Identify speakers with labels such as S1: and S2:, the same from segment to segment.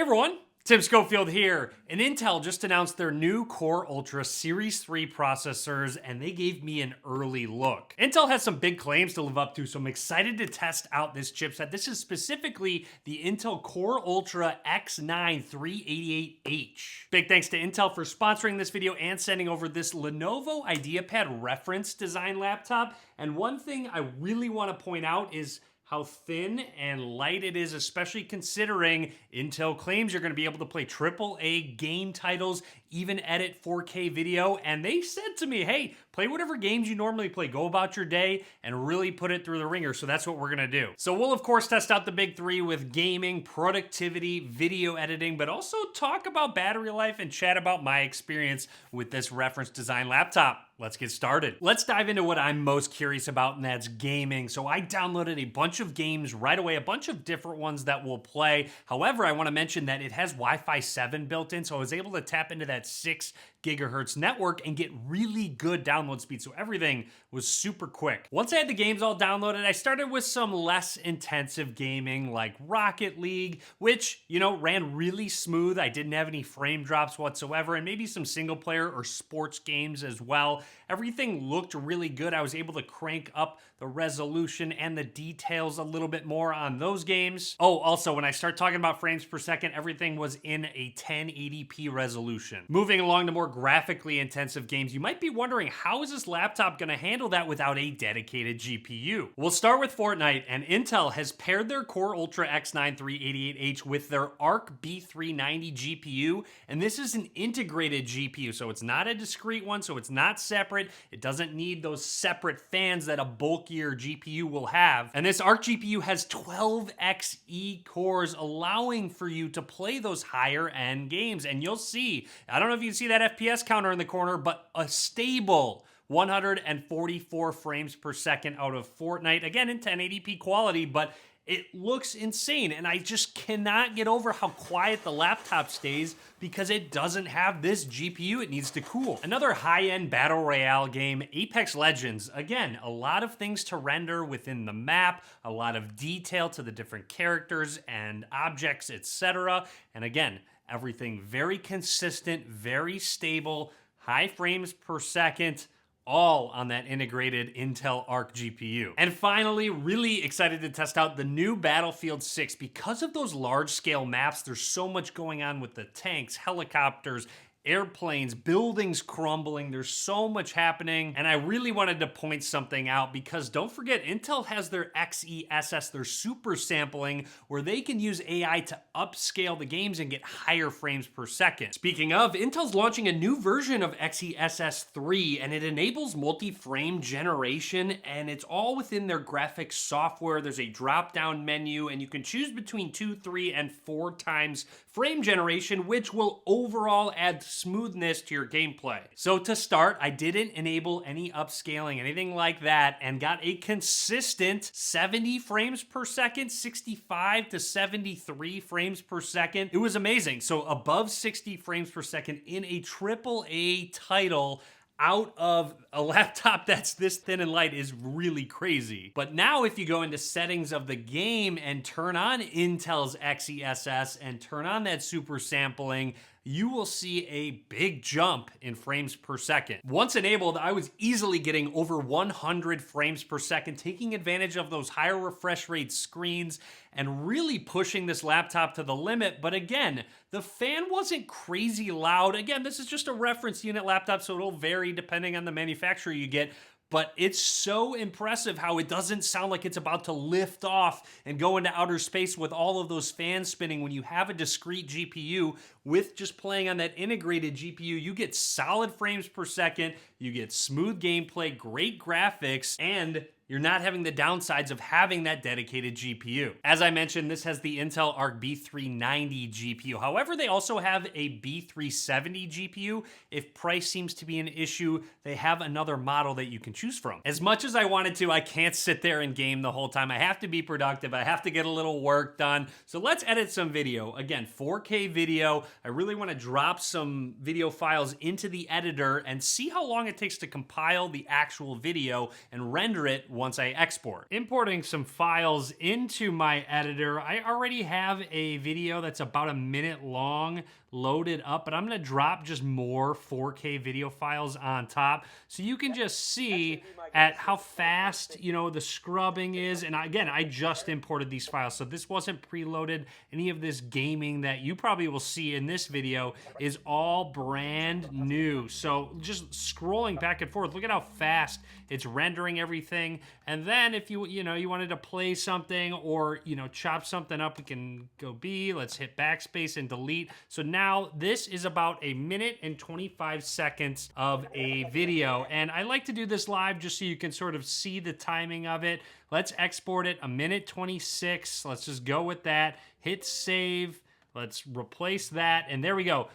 S1: everyone, Tim Schofield here, and Intel just announced their new Core Ultra Series 3 processors, and they gave me an early look. Intel has some big claims to live up to, so I'm excited to test out this chipset. This is specifically the Intel Core Ultra X9 388H. Big thanks to Intel for sponsoring this video and sending over this Lenovo IdeaPad reference design laptop. And one thing I really want to point out is how thin and light it is, especially considering Intel claims you're going to be able to play AAA game titles, even edit 4K video. And they said to me, hey, play whatever games you normally play, go about your day and really put it through the ringer. So that's what we're going to do. So we'll of course test out the big three with gaming, productivity, video editing, but also talk about battery life and chat about my experience with this reference design laptop. Let's get started. Let's dive into what I'm most curious about, and that's gaming. So I downloaded a bunch of games right away, a bunch of different ones that we'll play. However, I want to mention that it has Wi-Fi 7 built in, so I was able to tap into that 6 gigahertz network and get really good download speed, so everything was super quick. Once I had the games all downloaded, I started with some less intensive gaming like Rocket League, which, ran really smooth. I didn't have any frame drops whatsoever, and maybe some single player or sports games as well. Everything looked really good. I was able to crank up the resolution and the details a little bit more on those games. Oh, also, when I start talking about frames per second, everything was in a 1080p resolution. Moving along to more graphically intensive games, you might be wondering, how is this laptop going to handle that without a dedicated GPU? We'll start with Fortnite, and Intel has paired their Core Ultra X9 388H with their ARC B390 GPU, and this is an integrated GPU, so it's not a discrete one, so it's not separate. It doesn't need those separate fans that a bulkier GPU will have. And this ARC GPU has 12 XE cores, allowing for you to play those higher end games. And you'll see, I don't know if you can see that FPS counter in the corner, but a stable 144 frames per second out of Fortnite. Again, in 1080p quality, but it looks insane, and I just cannot get over how quiet the laptop stays because it doesn't have this GPU it needs to cool. Another high-end battle royale game, Apex Legends. Again, a lot of things to render within the map, a lot of detail to the different characters and objects, etc. And again, everything very consistent, very stable, high frames per second, all on that integrated Intel ARC GPU. And finally, really excited to test out the new Battlefield 6. Because of those large-scale maps, there's so much going on with the tanks, helicopters, airplanes, buildings crumbling. There's so much happening, and I really wanted to point something out because don't forget, Intel has their XeSS, their super sampling, where they can use AI to upscale the games and get higher frames per second. Speaking of, Intel's launching a new version of XeSS 3, and it enables multi-frame generation, and it's all within their graphics software. There's a drop-down menu, and you can choose between 2, 3, and 4 times frame generation, which will overall add smoothness to your gameplay. So to start, I didn't enable any upscaling, anything like that, and got a consistent 70 frames per second, 65 to 73 frames per second. It was amazing. So above 60 frames per second in a AAA title out of a laptop that's this thin and light is really crazy. But now if you go into settings of the game and turn on Intel's XeSS and turn on that super sampling, you will see a big jump in frames per second. Once enabled, I was easily getting over 100 frames per second, taking advantage of those higher refresh rate screens and really pushing this laptop to the limit. But again, the fan wasn't crazy loud. Again, this is just a reference unit laptop, so it'll vary depending on the manufacturer you get. But it's so impressive how it doesn't sound like it's about to lift off and go into outer space with all of those fans spinning. When you have a discrete GPU with just playing on that integrated GPU, you get solid frames per second, you get smooth gameplay, great graphics, and you're not having the downsides of having that dedicated GPU. As I mentioned, this has the Intel ARC B390 GPU. However, they also have a B370 GPU. If price seems to be an issue, they have another model that you can choose from. As much as I wanted to, I can't sit there and game the whole time. I have to be productive. I have to get a little work done. So let's edit some video. Again, 4K video. I really want to drop some video files into the editor and see how long it takes to compile the actual video and render it once I export. Importing some files into my editor, I already have a video that's about a minute long loaded up, but I'm gonna drop just more 4K video files on top so you can just see at how fast, you know, the scrubbing is. And again, I just imported these files, so this wasn't preloaded. Any of this gaming that you probably will see in this video is all brand new. So just scrolling back and forth, look at how fast it's rendering everything. And then if you wanted to play something or, you know, chop something up, we can go B, let's hit backspace and delete. So now this is about a minute and 25 seconds of a video. And I like to do this live just so you can sort of see the timing of it. Let's export it, a minute 26. Let's just go with that. Hit save. Let's replace that. And there we go.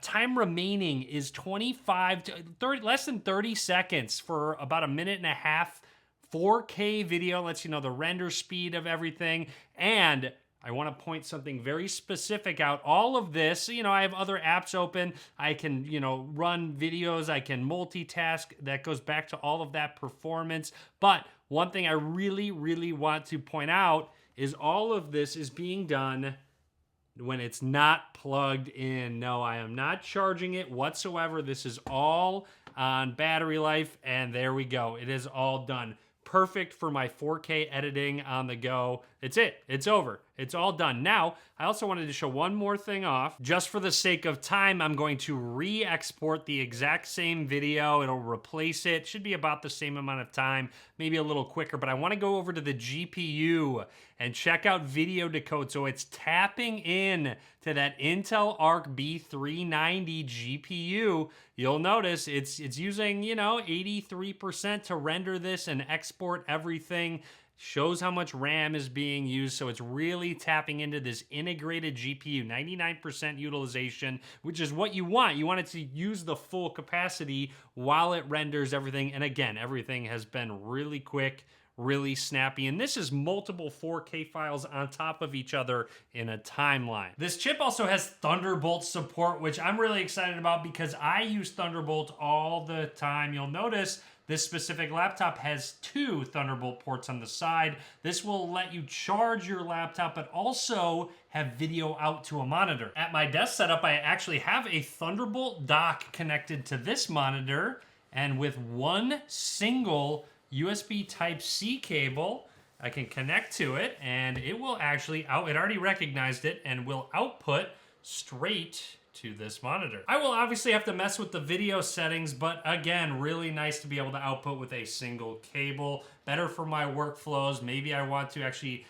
S1: Time remaining is 25 to 30, less than 30 seconds for about a minute and a half. 4K video lets you know the render speed of everything. And I want to point something very specific out. All of this, you know, I have other apps open. I can, you know, run videos. I can multitask. That goes back to all of that performance. But one thing I really, really want to point out is all of this is being done when it's not plugged in. No, I am not charging it whatsoever. This is all on battery life, and there we go. It is all done. Perfect for my 4K editing on the go. It's it. It's over. It's all done. Now, I also wanted to show one more thing off. Just for the sake of time, I'm going to re-export the exact same video. It'll replace it. Should be about the same amount of time, maybe a little quicker, but I want to go over to the GPU and check out video decode. So it's tapping in to that Intel ARC B390 GPU. You'll notice it's using, you know, 83% to render this and export everything. Shows how much RAM is being used, so it's really tapping into this integrated GPU, 99% utilization, which is what you want. You want it to use the full capacity while it renders everything. And again, everything has been really quick, really snappy, and this is multiple 4K files on top of each other in a timeline. This chip also has Thunderbolt support, which I'm really excited about because I use Thunderbolt all the time. You'll notice this specific laptop has 2 Thunderbolt ports on the side. This will let you charge your laptop, but also have video out to a monitor. At my desk setup, I actually have a Thunderbolt dock connected to this monitor, and with one single USB Type-C cable, I can connect to it, and it will actually it already recognized it, and will output straight to this monitor. I will obviously have to mess with the video settings, but again, really nice to be able to output with a single cable. Better for my workflows. Maybe I want to actually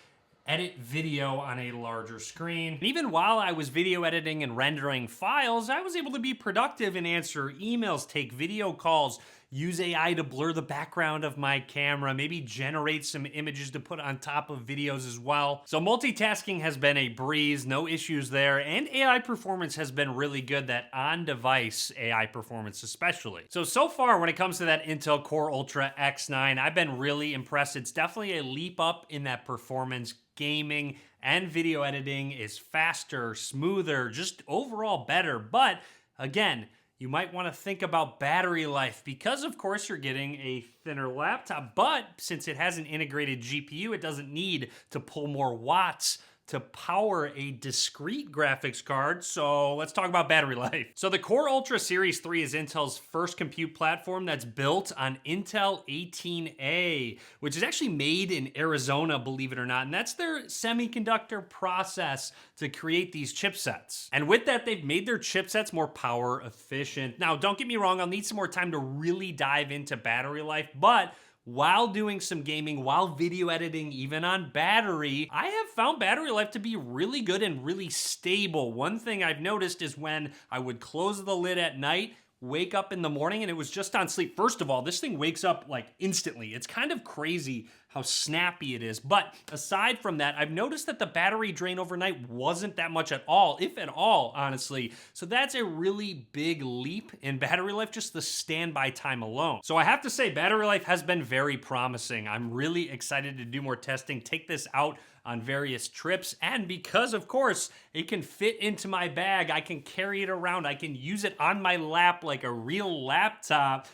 S1: edit video on a larger screen. And even while I was video editing and rendering files, I was able to be productive and answer emails, take video calls, use AI to blur the background of my camera, maybe generate some images to put on top of videos as well. So multitasking has been a breeze, no issues there, and AI performance has been really good, that on-device AI performance especially. So far when it comes to that Intel Core Ultra X9, I've been really impressed. It's definitely a leap up in that performance. Gaming and video editing is faster, smoother, just overall better. But again, you might want to think about battery life because, of course, you're getting a thinner laptop. But since it has an integrated GPU, it doesn't need to pull more watts to power a discrete graphics card. So let's talk about battery life. So the Core Ultra Series 3 is Intel's first compute platform that's built on Intel 18A, which is actually made in Arizona, believe it or not. And that's their semiconductor process to create these chipsets. And with that, they've made their chipsets more power efficient. Now, don't get me wrong, I'll need some more time to really dive into battery life, but while doing some gaming, while video editing, even on battery, I have found battery life to be really good and really stable. One thing I've noticed is when I would close the lid at night, wake up in the morning, and it was just on sleep. First of all, this thing wakes up like instantly. It's kind of crazy how snappy it is. But aside from that, I've noticed that the battery drain overnight wasn't that much at all, if at all, honestly. So that's a really big leap in battery life, just the standby time alone. So I have to say, battery life has been very promising. I'm really excited to do more testing, take this out on various trips, and because, of course, it can fit into my bag, I can carry it around, I can use it on my lap like a real laptop.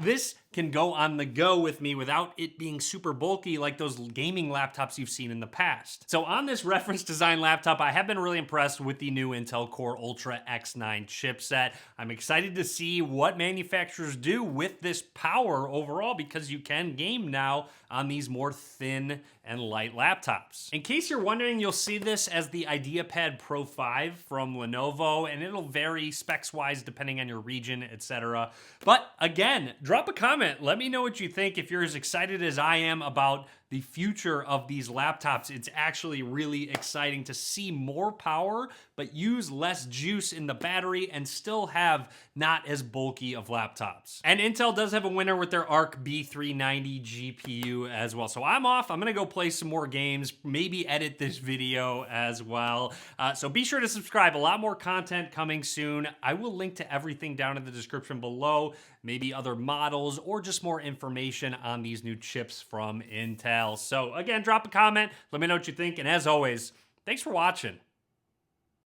S1: This can go on the go with me without it being super bulky like those gaming laptops you've seen in the past. So on this reference design laptop, I have been really impressed with the new Intel Core Ultra X9 chipset. I'm excited to see what manufacturers do with this power overall, because you can game now on these more thin and light laptops. In case you're wondering, you'll see this as the IdeaPad Pro 5 from Lenovo, and it'll vary specs-wise depending on your region, etc. But again, drop a comment. Let me know what you think. If you're as excited as I am about the future of these laptops, it's actually really exciting to see more power, but use less juice in the battery and still have not as bulky of laptops. And Intel does have a winner with their ARC B390 GPU as well. So I'm off. I'm gonna go play some more games, maybe edit this video as well. So be sure to subscribe. A lot more content coming soon. I will link to everything down in the description below, maybe other models or just more information on these new chips from Intel. So again, drop a comment, let me know what you think, and as always, thanks for watching.